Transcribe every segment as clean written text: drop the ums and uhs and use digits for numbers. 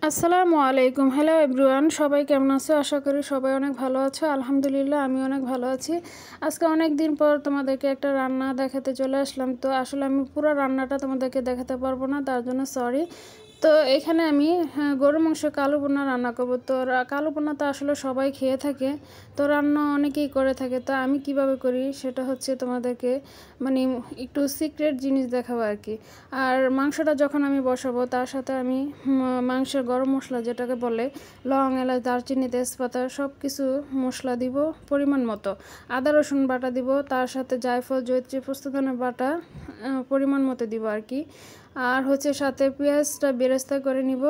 আসসালামু আলাইকুম। Hello everyone, সবাই কেমন আছো? আশা করি সবাই অনেক ভালো আছো। আলহামদুলিল্লাহ আমি অনেক ভালো আছি। আজকে অনেক দিন পর তোমাদেরকে একটা রান্না দেখাতে চলে আসলাম। তো আসলে আমি পুরো রান্নাটা তোমাদেরকে দেখাতে পারবো না, তার জন্য সরি। তো এখানে আমি গরুর মাংস কালো বোনা রান্না করবো। তো কালো বোনা তো আসলে সবাই খেয়ে থাকে, তো রান্না অনেকেই করে থাকে। তো আমি কিভাবে করি সেটা হচ্ছে তোমাদেরকে মানে একটু সিক্রেট জিনিস দেখাবো আর কি। আর মাংসটা যখন আমি বসাবো তার সাথে আমি মাংসের গরম মশলা যেটাকে বলে লং, এলাচ, দারচিনি, তেজপাতা সব কিছু মশলা দিব পরিমাণ মতো। আদা রসুন বাটা দিব, তার সাথে জায়ফল, জয়ত্রী, পোস্তদানা বাটা পরিমাণ মতো দিব আর কি। আর হচ্ছে সাথে পেঁয়াজটা বেরেস্তা করে নিব,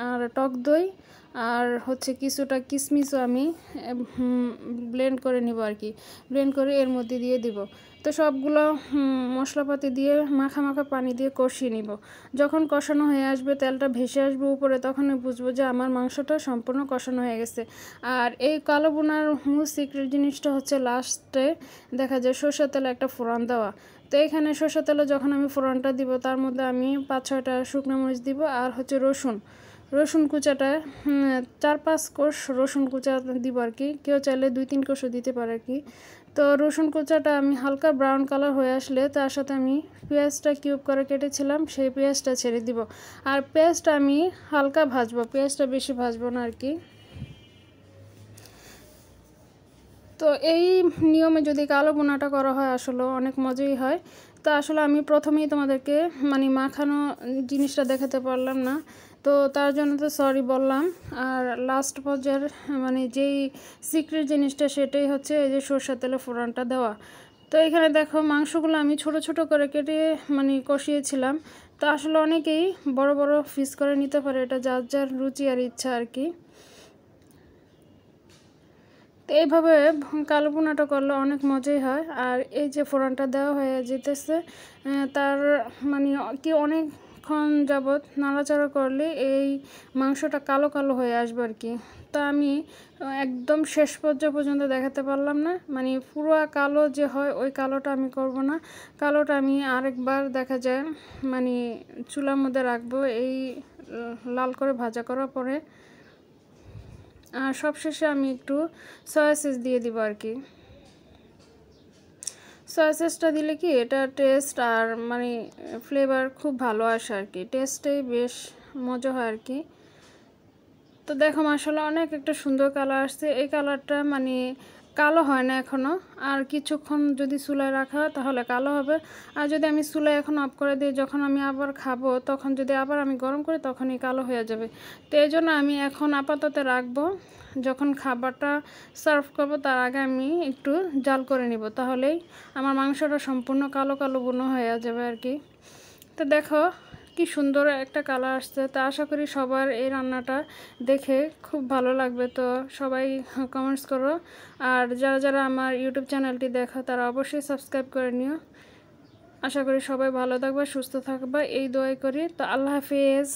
আর টক দই, আর হচ্ছে কিছুটা কিশমিশও আমি ব্লেন্ড করে নিব আর কি। ব্লেন্ড করে এর মধ্যে দিয়ে দিব। তো সবগুলো মশলাপাতি দিয়ে মাখা মাখা পানি দিয়ে কষিয়ে নিব। যখন কষানো হয়ে আসবে, তেলটা ভেসে আসবে উপরে, তখনই বুঝবো যে আমার মাংসটা সম্পূর্ণ কষানো হয়ে গেছে। আর এই কালো বোনার মূল সিক্রেট জিনিসটা হচ্ছে লাস্টে দেখা যায় সরষের তেলে একটা ফোড়ন দেওয়া। তো এখানে সরষের তেলে যখন আমি ফোড়নটা দিব, তার মধ্যে আমি 5-6টা শুকনো মরিচ দিব, আর হচ্ছে রসুন কুচাটা 4-5 কোষ রসুন কুচা দিব আর কি। কেউ চাইলে 2-3 কোষও দিতে পারে আর কি। তো রসুন কুচাটা আমি হালকা ব্রাউন কালার হয়ে আসলে তার সাথে আমি পেঁয়াজটা কিউব করে কেটেছিলাম সেই পেঁয়াজটা ছেড়ে দিব। আর পেঁয়াজটা আমি হালকা ভাজবো, পেঁয়াজটা বেশি ভাজবো না আর কি। তো এই নিয়মে যদি কালো বোনাটা করা হয় আসলে অনেক মজাই হয়। তো আসলে আমি প্রথমেই তোমাদেরকে মাখানো জিনিসটা দেখাতে পারলাম না, তো তার জন্য তো সরি বললাম। আর লাস্ট পর্যায়ের যেই সিক্রেট জিনিসটা সেটাই হচ্ছে এই যে সরষের তেলে ফোড়নটা দেওয়া। তো এখানে দেখো মাংসগুলো আমি ছোট ছোট করে কেটে কষিয়েছিলাম। তো আসলে অনেকেই বড় বড় পিস করে নিতে পারে, এটা যার যার রুচি আর ইচ্ছা আর কি। তো এইভাবে কালো ভুনাটা করলে অনেক মজাই হয়। আর এই যে ফোড়নটা দেওয়া হয়ে যেতেছে, তার মানে কি অনেকক্ষণ যাবৎ নাড়াচাড়া করলে এই মাংসটা কালো কালো হয়ে আসবে আর কি। তো আমি একদম শেষ পর্যায়ে পর্যন্ত দেখাতে পারলাম না, পুরো কালো যে হয় ওই কালোটা আমি করব না। কালোটা আমি আরেকবার দেখা যায় চুলার মধ্যে রাখবো এই লাল করে ভাজা করার পরে। আর সবশেষে আমি একটু সয়া সস দিয়ে দিব আর কি। সয়া সসটা দিলে কি এটা টেস্ট আর ফ্লেভার খুব ভালো আসে আর কি, টেস্টেই বেশ মজা হয় আর কি। তো দেখো মাশাআল্লাহ অনেক একটা সুন্দর কালার আসছে। এই কালারটা কালো হয় না এখনও, আর কিছুক্ষণ যদি চুলায় রাখা হয় তাহলে কালো হবে। আর যদি আমি চুলায় এখন অফ করে দিই, যখন আমি আবার খাবো তখন যদি আবার আমি গরম করি তখনই কালো হয়ে যাবে। তো এই জন্য আমি এখন আপাতত রাখবো, যখন খাবারটা সার্ভ করবো তার আগে আমি একটু জাল করে নিব, তাহলেই আমার মাংসটা সম্পূর্ণ কালো কালো বুনো হয়ে যাবে আর কি। তো দেখো কি সুন্দর একটা কালার আসছে। তো আশা করি সবার এই রান্নাটা দেখে খুব ভালো লাগবে। তো সবাই কমেন্টস করো, আর যারা যারা আমার ইউটিউব চ্যানেলটি দেখো তারা অবশ্যই সাবস্ক্রাইব করে নিও। আশা করি সবাই ভালো থাকবে, সুস্থ থাকবে, এই দোয়াই করি। তো আল্লাহ হাফিজ।